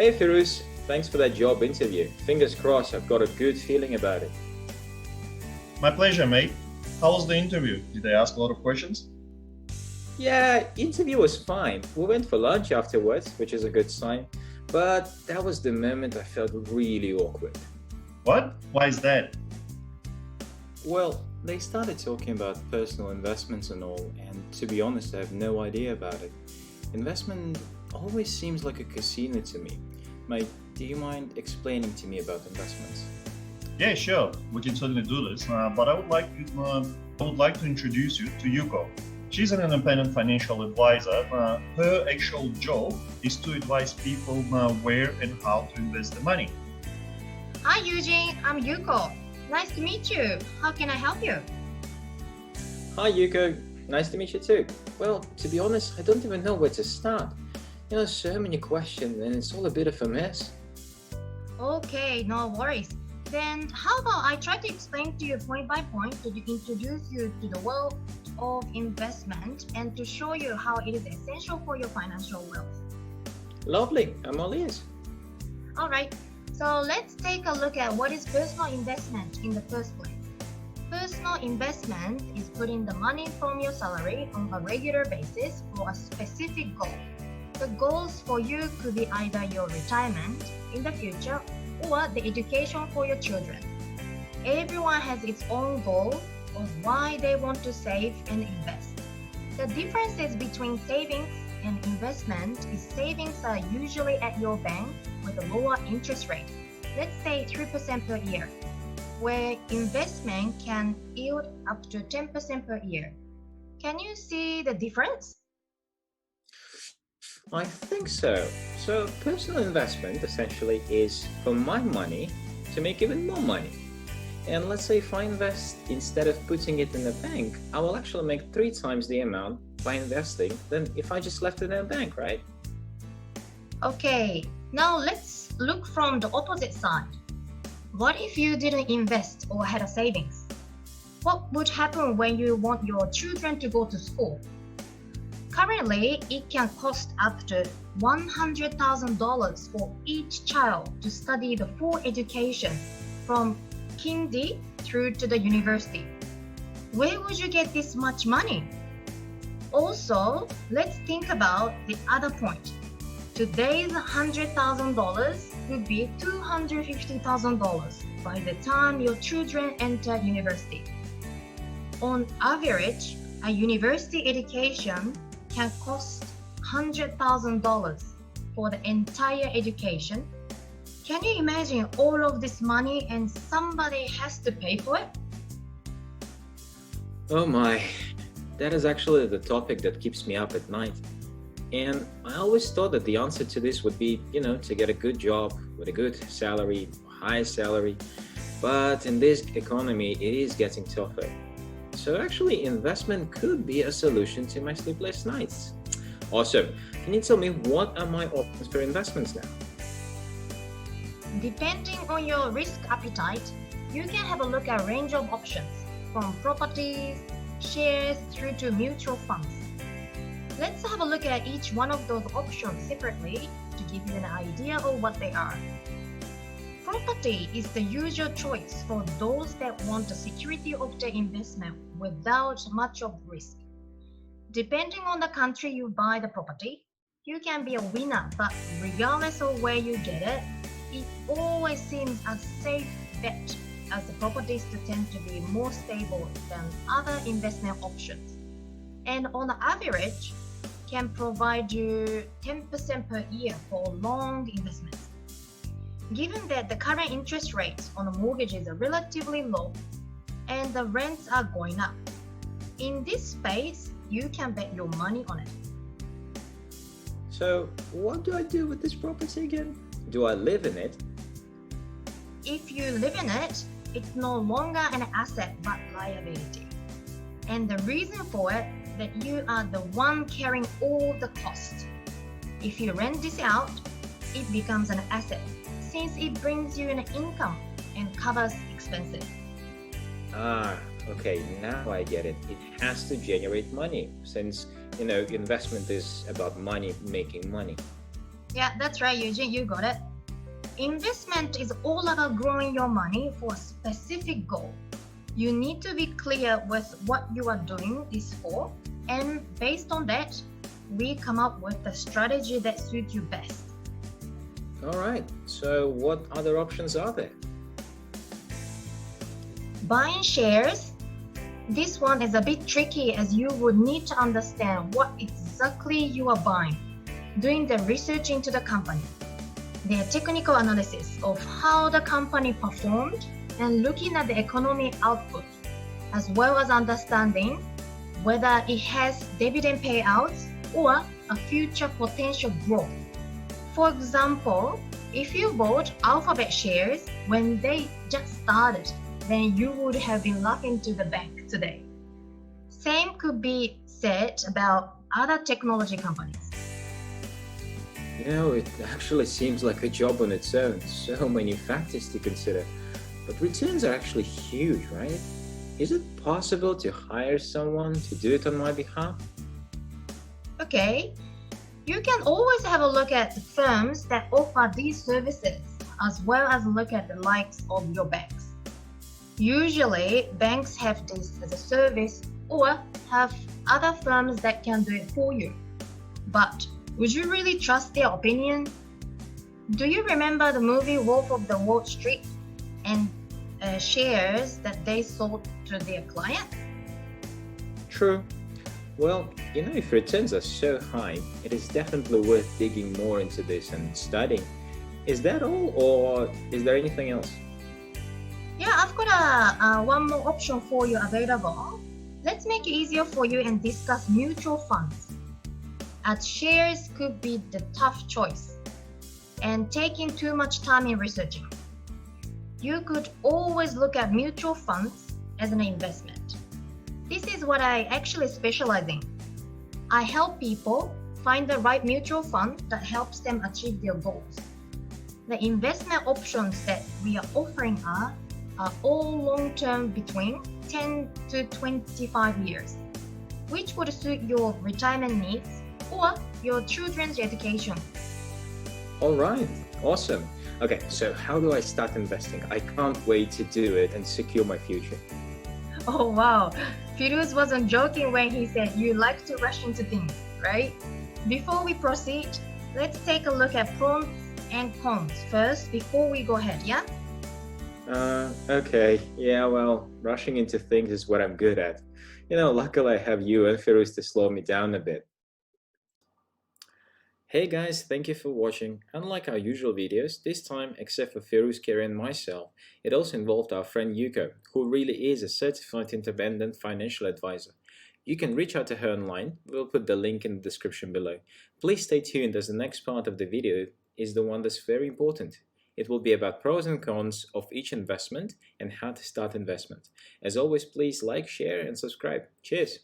Hey Firuz, thanks for that job interview. Fingers crossed, I've got a good feeling about it. My pleasure, mate. How was the interview? Did they ask a lot of questions? Yeah, interview was fine. We went for lunch afterwards, which is a good sign. But that was the moment I felt really awkward. What? Why is that? Well, they started talking about personal investments and all, and to be honest, I have no idea about it. Investment always seems like a casino to me. Mate, do you mind explaining to me about investments? Yeah, sure. We can certainly do this. But I would like to introduce you to Yuko. She's an independent financial advisor. Her actual job is to advise people where and how to invest the money. Hi Eugene, I'm Yuko. Nice to meet you. How can I help you? Hi Yuko, nice to meet you too. Well, to be honest, I don't even know where to start. So many questions and it's all a bit of a mess. Okay, no worries. Then how about I try to explain to you point by point to introduce you to the world of investment and to show you how it is essential for your financial wealth. Lovely, I'm all ears. Alright, so let's take a look at what is personal investment in the first place. Personal investment is putting the money from your salary on a regular basis for a specific goal. The goals for you could be either your retirement in the future or the education for your children. Everyone has its own goal of why they want to save and invest. The differences between savings and investment is savings are usually at your bank with a lower interest rate, let's say 3% per year, where investment can yield up to 10% per year. Can you see the difference? I think so. So, personal investment essentially is for my money to make even more money. And let's say if I invest instead of putting it in the bank, I will actually make 3 times the amount by investing than if I just left it in a bank, right? Okay, now let's look from the opposite side. What if you didn't invest or had a savings? What would happen when you want your children to go to school? Currently, it can cost up to $100,000 for each child to study the full education from kindy through to the university. Where would you get this much money? Also, let's think about the other point. Today's $100,000 would be $250,000 by the time your children enter university. On average, a university education can cost $100,000 for the entire education. Can you imagine all of this money and somebody has to pay for it? Oh my, that is actually the topic that keeps me up at night. And I always thought that the answer to this would be, to get a good job with a good salary, high salary. But in this economy, it is getting tougher. So actually, investment could be a solution to my sleepless nights. Also, can you tell me what are my options for investments now? Depending on your risk appetite, you can have a look at a range of options, from properties, shares, through to mutual funds. Let's have a look at each one of those options separately to give you an idea of what they are. Property is the usual choice for those that want the security of their investment without much of risk. Depending on the country you buy the property, you can be a winner, but regardless of where you get it, it always seems a safe bet as the properties tend to be more stable than other investment options. And on average, can provide you 10% per year for long investments. Given that the current interest rates on the mortgages are relatively low and the rents are going up, in this space, you can bet your money on it. So, what do I do with this property again? Do I live in it? If you live in it, it's no longer an asset but liability. And the reason for it that you are the one carrying all the costs. If you rent this out, it becomes an asset since it brings you an income and covers expenses. Ah, okay, now I get it. It has to generate money since, investment is about money making money. Yeah, that's right, Eugene, you got it. Investment is all about growing your money for a specific goal. You need to be clear with what you are doing this for, and based on that, we come up with the strategy that suits you best. All right, so what other options are there? Buying shares, this one is a bit tricky as you would need to understand what exactly you are buying, doing the research into the company, their technical analysis of how the company performed, and looking at the economic output, as well as understanding whether it has dividend payouts or a future potential growth. For example, if you bought Alphabet shares when they just started, then you would have been laughing to the bank today. Same could be said about other technology companies. It actually seems like a job on its own. So many factors to consider. But returns are actually huge, right? Is it possible to hire someone to do it on my behalf? Okay, you can always have a look at the firms that offer these services, as well as look at the likes of your banks. Usually, banks have this as a service or have other firms that can do it for you. But would you really trust their opinion? Do you remember the movie Wolf of the Wall Street and shares that they sold to their client? True. Well, if returns are so high, it is definitely worth digging more into this and studying. Is that all, or is there anything else? Yeah, I've got one more option for you available. Let's make it easier for you and discuss mutual funds. As shares could be the tough choice and taking too much time in researching. You could always look at mutual funds as an investment. This is what I actually specialize in. I help people find the right mutual fund that helps them achieve their goals. The investment options that we are offering are all long-term between 10 to 25 years, which would suit your retirement needs or your children's education. All right, awesome. Okay, so how do I start investing? I can't wait to do it and secure my future. Oh wow, Firuz wasn't joking when he said you like to rush into things, right? Before we proceed, let's take a look at pros and cons first before we go ahead, yeah? Okay. Yeah, well, rushing into things is what I'm good at. Luckily I have you and Firuz to slow me down a bit. Hey guys, thank you for watching. Unlike our usual videos, this time, except for Firuz, Kerry and myself, it also involved our friend Yuko, who really is a certified independent financial advisor. You can reach out to her online. We'll put the link in the description below. Please stay tuned as the next part of the video is the one that's very important. It will be about pros and cons of each investment and how to start investment. As always, please like, share and subscribe. Cheers!